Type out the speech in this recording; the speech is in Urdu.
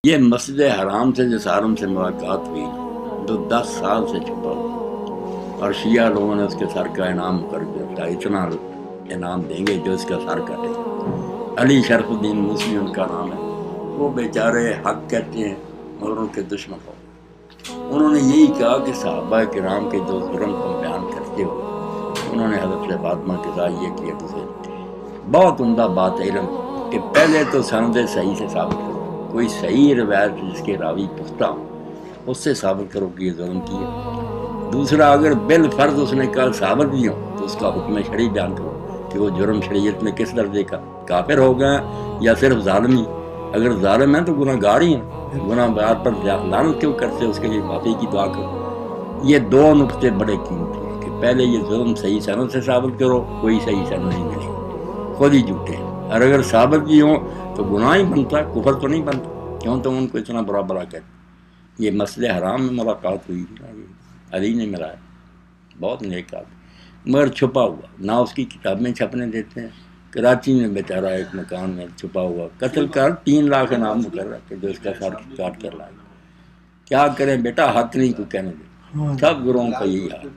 یہ مسجد حرام سے جس عالم سے ملاقات ہوئی تو 10 سال سے چھپا ہوا، اور شیعہ لوگوں نے اس کے سر کا انعام کر دیا، اتنا انعام دیں گے جو اس کا سر کٹے۔ علی شرف الدین موسوی ان کا نام ہے۔ وہ بیچارے حق کہتے ہیں مگر ان کے دشمن ہو۔ انہوں نے یہی کہا کہ صحابہ کرام کے جو ظلم تم بیان کرتے ہو، انہوں نے حضرت فاطمہ کے ساتھ یہ کیا۔ دوسرے بہت عمدہ بات علم کہ پہلے تو سند صحیح سے ثابت کرو، کوئی صحیح روایت جس کے راوی پختہ ہو اس سے ثابت کرو کہ یہ ظلم کیا۔ دوسرا، اگر بالفرض اس نے کہا ثابت بھی ہو تو اس کا حکم شرعی بیان کرو کہ وہ جرم شریعت میں کس درجے کا، کافر ہو گئے یا صرف ظالم ہی۔ اگر ظالم ہیں تو گناہ گار ہی ہیں، گناہ گار پر لعنت کیوں کرتے، اس کے لیے معافی کی دعا کرو۔ یہ دو نقطے بڑے قیمتی ہیں کہ پہلے یہ ظلم صحیح سند سے ثابت کرو، کوئی صحیح سند نہیں ملی، خود ہی جھوٹے ہیں، اور اگر ثابت بھی ہوں تو گناہ ہی بنتا، کفر تو نہیں بنتا، کیوں تم ان کو اتنا برا برا کہتے۔ یہ مسجد حرام میں ملاقات ہوئی، علی نے ملایا، بہت نیک آدمی، مگر چھپا ہوا، نہ اس کی کتابیں چھپنے دیتے ہیں۔ کراچی میں بیچارہ ایک مکان میں چھپا ہوا، قتل کر 3 لاکھ انعام مقرر کہ جو اس کا سر کاٹ کر لائے۔ کیا کریں بیٹا، حق نہیں کو کہنے دے، سب گروہوں کا یہی حال۔